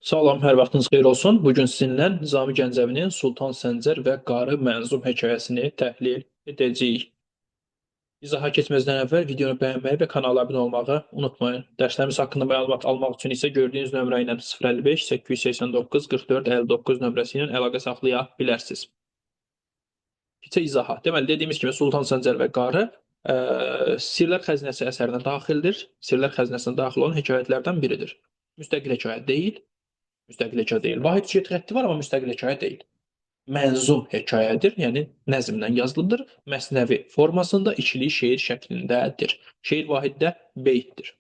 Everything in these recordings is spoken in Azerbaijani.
Salam, hər vaxtınız xeyir olsun. Bugün sizinlə Nizami Gəncəvinin Sultan Səncər və Qarı Mənzum hekayəsini təhlil edəcəyik. İzaha keçməzdən əvvəl videonu bəyənməyi və kanala abunə olmağı unutmayın. Dərslərimiz haqqında məlumat almaq üçün isə gördüyünüz nömrə ilə 055 889 44 59 nömrəsi ilə əlaqə saxlaya bilərsiniz. Keçək izaha. Deməli, dediyimiz kimi Sultan Səncər və Qarı Sirlər Xəzinəsi əsərinə daxildir. Sirlər Xəzinəsinə daxil olan hekayətlərdən biridir. Müstəqil hekayə deyil. Müstəqil hekayə deyil. Vahid süjet xətti var, amma müstəqil hekayə deyil. Mənzum hekayədir, yəni nəzmlə yazılıdır. Məsnəvi formasında ikili şeir şəklindədir. Şeir vahiddə beytdir.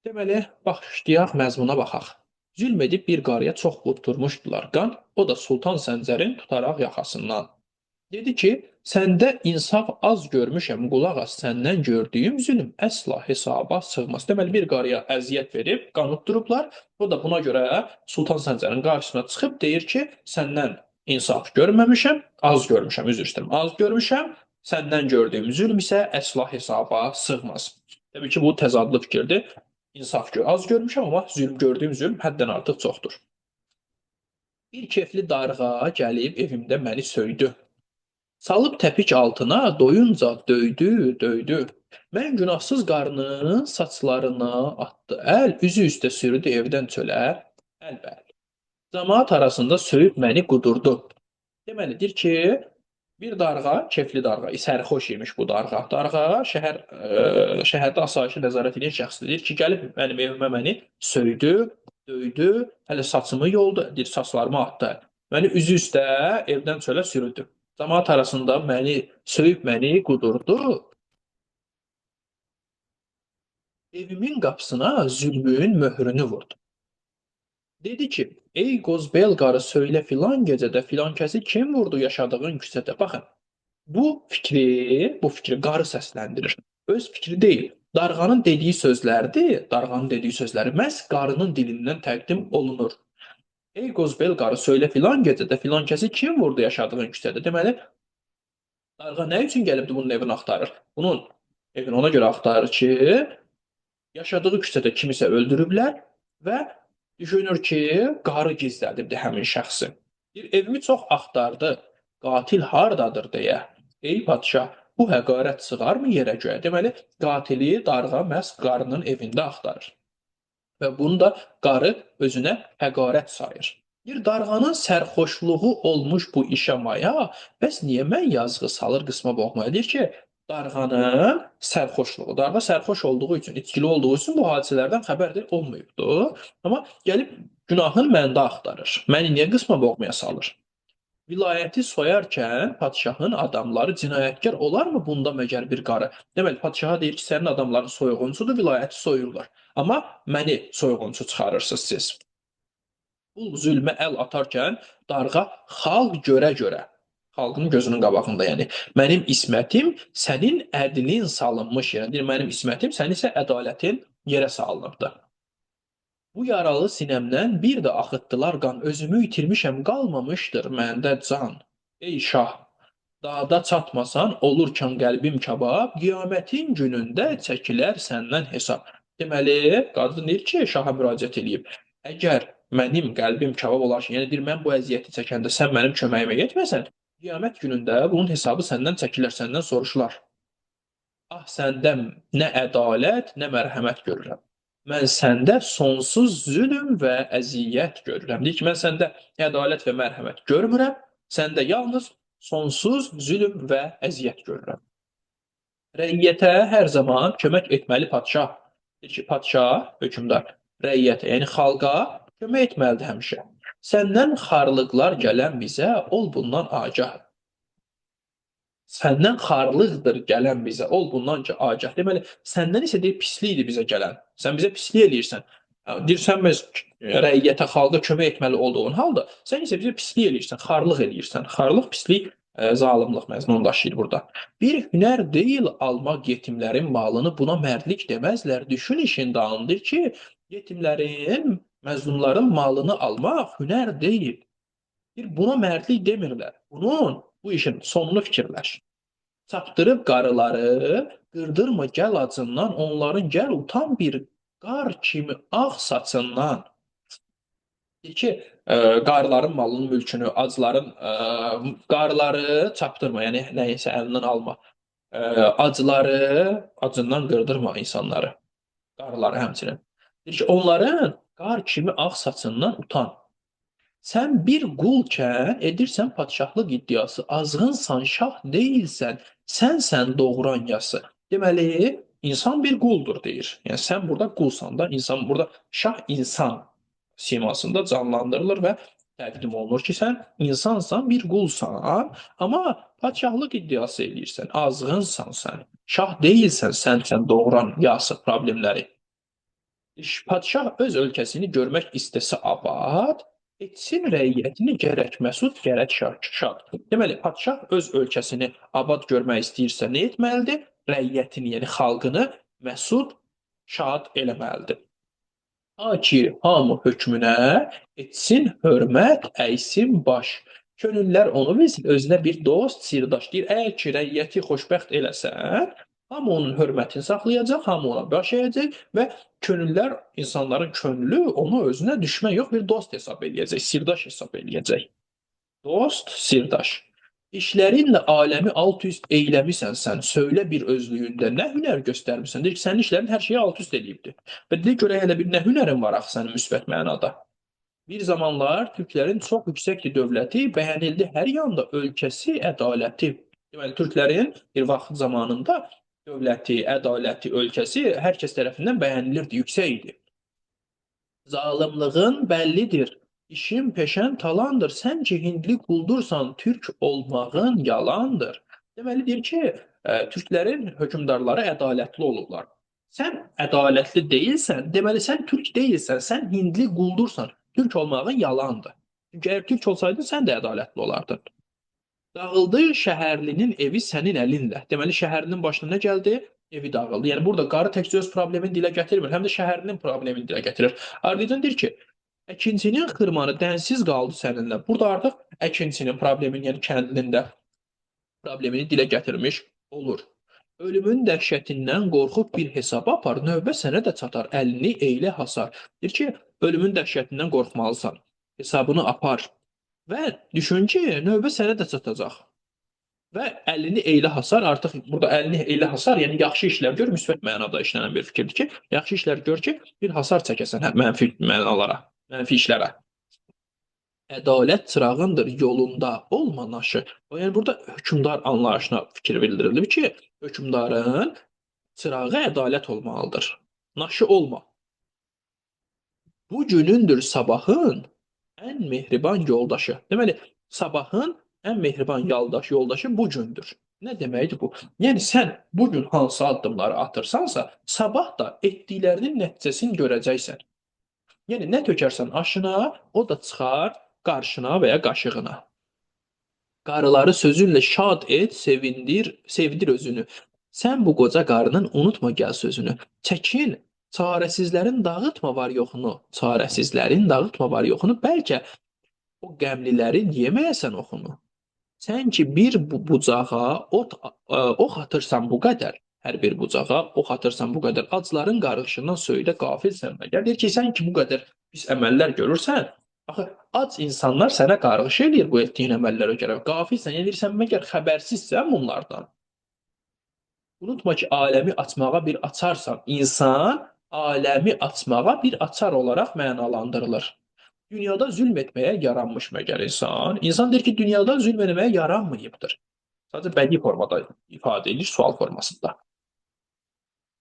Deməli, başlayaq məzmuna baxaq. Zülm edib bir qarıya çox qudurmuşdular qan, o da Sultan Səncərin tutaraq yaxasından. Dedi ki, səndə insaf az görmüşəm, qulaq as, səndən gördüyüm zülm əsla hesaba sığmaz. Deməli, bir qarıya əziyyət verib, qanıtdırıblar. O da buna görə Sultan Səncərin qarşısına çıxıb deyir ki, səndən insaf görməmişəm, az görmüşəm, üzr istəyirəm, az görmüşəm, səndən gördüyüm zülm isə əsla hesaba sığmaz. Təbii ki, bu təzadlı fikirdir. İnsaf az görmüşəm, amma gördüyüm zülm həddən artıq çoxdur. Bir kefli darğa gəlib evimdə məni söydü. Salıb təpik altına doyunca döydü, döydü. Mən günahsız qarının saçlarına atdı əl, üzü üstə sürüdü evdən çölə, əlbəl. Camaat arasında söyüb məni qudurdu. Deməlidir ki, bir darğa, kefli darğa, sərxoş imiş bu darğa. Darğa şəhərdə asayişi nəzarət edən şəxsdir. Deyir ki, gəlib mənim evimə məni söydü, döydü, hələ saçımı yoldu, deyir, saçlarımı atdı. Məni üzü üstə evdən çölə sürüdü. Camaat arasında məni söyüb məni qudurdu. Evimin qapısına zülmün möhrünü vurdu. Dedi ki, ey qozbel qarı söylə filan gecədə filan kəsi kim vurdu yaşadığın küçədə? Baxın, bu fikri qarı səsləndirir. Öz fikri deyil. Darğanın dediyi sözlərdir. Darğanın dediyi sözləri məhz qarının dilindən təqdim olunur. Ey qozbel qarı söylə filan gecədə filan kəsi kim vurdu yaşadığın küçədə? Deməli, darğa nə üçün gəlibdi bunun evini axtarır? Bunun evini ona görə axtarır ki, yaşadığı küçədə kimisə öldürüblər və düşünür ki, qarı gizlədibdi həmin şəxsi. Bir evimi çox axtardı, qatil hardadır deyə. Ey padşah, bu həqarət sığarmı yerə göyə? Deməli, qatili darğa məhz qarının evində axtarır. Və bunu da qarı özünə həqarət sayır. Bir darğanın sərxoşluğu olmuş bu işə maya, bəs niyə mən yazğı salır qismə boğmaya? Deyir ki, darğanın sərxoşluğu. Darğa sərxoş olduğu üçün, içkili olduğu üçün bu hadisələrdən xəbərdar olmayıbdı. Amma gəlib günahını məndə axtarır. Məni niyə qismə boğmaya salır? Vilayəti soyarkən padşahın adamları cinayətkar olarmı bunda məgər bir qarı? Deməli, padşaha deyir ki, sənin adamların soyğunçudur, vilayəti soyurlar. Amma məni soyğunçu çıxarırsınız siz. Bu zülmə əl atarkən darğa xalq görə-görə, xalqın gözünün qabağında, yəni mənim ismətim sənin ədlin salınmış yerə. Deyir, mənim ismətim, sənin isə ədalətin yerə salınıbdı. Bu yaralı sinəmdən bir də axıtdılar qan, özümü itirmişəm, qalmamışdır məndə can. Ey şah, dağda çatmasan olurkən qəlbim kabab, qiyamətin günündə çəkilər səndən hesab. Deməli, qadın deyir ki, şaha müraciət edib. Əgər mənim qəlbim kabab olarkən, yəni deyir, mən bu əziyyəti çəkəndə sən mənim köməyimə getməsən, qiyamət günündə bunun hesabı səndən çəkilər, səndən soruşular. Ah, səndə nə ədalət, nə mərhəmət görürəm. Mən səndə sonsuz zülm və əziyyət görürəm. Deyir ki, mən səndə ədalət və mərhəmət görmürəm, səndə yalnız sonsuz zülm və əziyyət görürəm. Rəiyyətə hər zaman kömək etməli padşah. Deyir ki, padşah, hökmdar, rəiyyətə, yəni xalqa kömək etməlidir həmişə. Səndən xarlıqlar gələn bizə, ol bundan agah. Səndən xarlıqdır gələn bizə, ol bundan agah. Deməli, səndən isə deyir, pislikdir bizə gələn. Sən bizə pislik eləyirsən. Deyir, sən biz rəiyyətə, xalqa kömək etməli olduğun halda, sən isə bizə pislik eləyirsən, xarlıq eləyirsən. Xarlıq, pislik, zalimlıq məzmununu daşıyır burada. Bir hünər deyil almaq yetimlərin malını, buna mərdlik deməzlər. Düşün işin dağındır ki, yetimlərin, məzlumların malını almaq hünər deyil. Buna mərdlik demirlər. Bu işin sonunu fikirləş. Çapdırıb qarıları, qırdırma gəl acından, onların gəl utan bir qar kimi ağ saçından. Deyir ki, qarıların malını, mülkünü, acların qarıları çapdırma, yəni nəyinsə əlindən alma. Acından qırdırma insanları, qarıları həmçinin. Deyir ki, onların qar kimi ağ saçından utan. Sən bir qulkən edirsən padşahlıq iddiası, azğınsan, şah deyilsən, sənsən doğuran yası. Deməli, insan bir quldur deyir. Yəni sən burada qulsan da, insan burada şah insan simasında canlandırılır və təqdim olunur ki, sən insansan, bir qulsan, amma padşahlıq iddiası eləyirsən, azğınsan sən, şah deyilsən, sənsən doğuran yası problemləri. Padşah öz ölkəsini görmək istəsə abad, etsin rəiyyətini gərək məsud, gərək şad. Deməli, padşah öz ölkəsini abad görmək istəyirsə nə etməlidir? Rəiyyətini, yəni xalqını məsud, şad eləməlidir. Ta ki, hamı hökmünə etsin hörmət, əysin baş. Könüllər onu bilsin, özünə bir dost, sirdaş. Deyir, əgər ki, rəiyyəti xoşbəxt eləsən, hamı onun hörmətini saxlayacaq, hamı ona baş əyəcək və könüllər, insanların könlü onu özünə düşmən yox, bir dost hesab eləyəcək, sirdaş hesab eləyəcək. Dost, sirdaş. İşlərinlə aləmi alt-üst eyləmisən sən, söylə bir özlüyündə nə hünər göstərmisən? Deyir ki, sənin işlərin hər şeyi alt-üst eləyibdir. Və deyir, görə hələ bir nə hünərin var axı sənin müsbət mənada. Bir zamanlar türklərin çox yüksəkdir dövləti, bəyənildi hər yanda ölkəsi, ədaləti. Deməli, türklərin bir vaxt zamanında dövləti, ədaləti, ölkəsi hər kəs tərəfindən bəyənilirdi, yüksək idi. Zalımlığın bəllidir. İşin peşən talandır. Sən ki hindli quldursan, türk olmağın yalandır. Deməli deyir ki, türklərin hökmdarları ədalətli olurlar. Sən ədalətli deyilsən, deməli sən türk deyilsən, sən hindli quldursan, türk olmağın yalandır. Çünki əgər türk olsaydın, sən də ədalətli olardın. Dağıldı şəhərlinin evi sənin əlinlə. Deməli, şəhərlinin başına nə gəldi? Evi dağıldı. Yəni burada qarı təkcə öz problemini dilə gətirmir, həm də şəhərlinin problemini dilə gətirir. Ardından deyir ki, əkincinin xırmanı dənsiz qaldı səninlə. Burada artıq əkincinin problemini, yəni kəndlinin də problemini dilə gətirmiş olur. Ölümün dəhşətindən qorxub bir hesab apar, növbə sənə də çatar, əlini eylə hasar. Deyir ki, ölümün dəhşətindən qorxmalısan, hesabını apar və düşün ki, növbə sənə də çatacaq. Və əlini eylə hasar, artıq burada əlini eylə hasar, yəni yaxşı işlər gör, müsbət mənada işlənən bir fikirdir ki, yaxşı işlər gör ki, bir hasar çəkəsən mənfi mənalara, mənfi işlərə. Ədalət çırağındır yolunda, olma naşı. Yəni burada hökmdar anlayışına fikir bildirilib ki, hökmdarın çırağı ədalət olmalıdır. Naşı olma. Bu günündür sabahın ən mehriban yoldaşı. Deməli, sabahın ən mehriban yoldaşı bu gündür. Nə deməkdir bu? Yəni sən bu gün hansı addımları atırsansa, sabah da etdiklərinin nəticəsini görəcəksən. Yəni nə tökərsən aşına, o da çıxar qarşına və ya qaşığına. Qarıları sözünlə şad et, sevdir özünü. Sən bu qoca qarının unutma gəl sözünü. Çəkin, çarəsizlərin dağıtma var yoxunu. Çarəsizlərin dağıtma var yoxunu. Bəlkə o qəmlilərin yeməyəsən oxunu. Sən ki bir bucağa ox atırsan bu qədər, hər bir bucağa ox atırsan bu qədər, acların qarğışından söylə qafilsən məgər. Deyir ki, sən ki bu qədər pis əməllər görürsən, axı ac insanlar sənə qarğış eləyir bu etdiyin əməllərə görə. Qafilsən, yəni deyirsən məgər xəbərsizsən bunlardan. Unutma ki, aləmi açmağa bir açarsan. İnsan aləmi açmağa bir açar olaraq mənalandırılır. Dünyada zülm etməyə yaranmış məgər insan? İnsan deyir ki, dünyada zülm etməyə yaranmayıbdır. Sadəcə bədii formada ifadə edilir, sual formasında.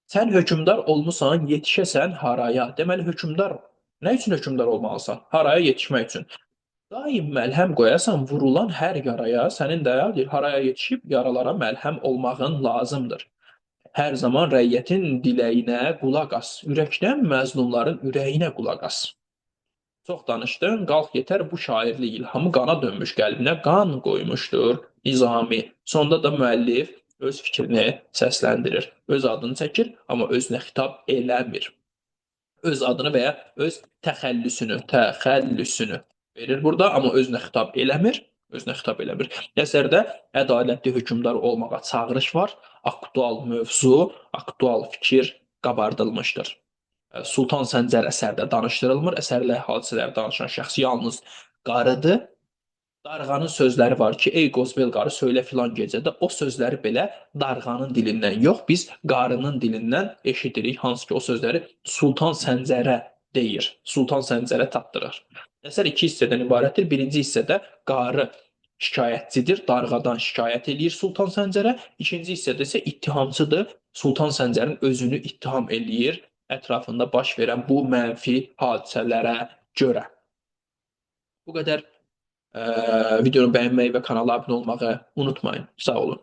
Sən hökmdar olmusan, yetişəsən haraya. Deməli, hökmdar, nə üçün hökmdar olmalısan? Haraya yetişmək üçün. Daim məlhəm qoyasan vurulan hər yaraya, sənin də haraya yetişib yaralara məlhəm olmağın lazımdır. Hər zaman rəiyyətin diləyinə qulaq as. Ürəkdən məzlumların ürəyinə qulaq as. Çox danışdın, qalx yetər bu şairlik ilhamı qana dönmüş qəlbinə qan qoymuşdur Nizami. Sonda da müəllif öz fikrini səsləndirir. Öz adını çəkir, amma özünə xitab eləmir. Öz adını və ya öz təxəllüsünü verir burada, amma özünə xitab eləmir. Özünə xitab eləmir. Əsərdə ədalətli hökmdar olmağa çağırış var, aktual mövzu, aktual fikir qabardılmışdır. Sultan Səncər əsərdə danışdırılmır. Əsərlə hadisələri danışan şəxs yalnız qarıdır. Darğanın sözləri var ki, ey Qozbel qarı söylə filan gecədə o sözləri belə Darğanın dilindən yox, biz qarının dilindən eşidirik, hansı ki o sözləri Sultan Səncərə deyir. Sultan Səncərə tapdırır. Əsər iki hissədən ibarətdir. Birinci hissədə qarı şikayətçidir, Darğadan şikayət eləyir Sultan Səncərə. İkinci hissədə isə ittihamçıdır. Sultan Səncərin özünü ittiham eləyir ətrafında baş verən bu mənfi hadisələrə görə. Bu qədər. Videonu bəyənməyi və kanala abunə olmağı unutmayın. Sağ olun.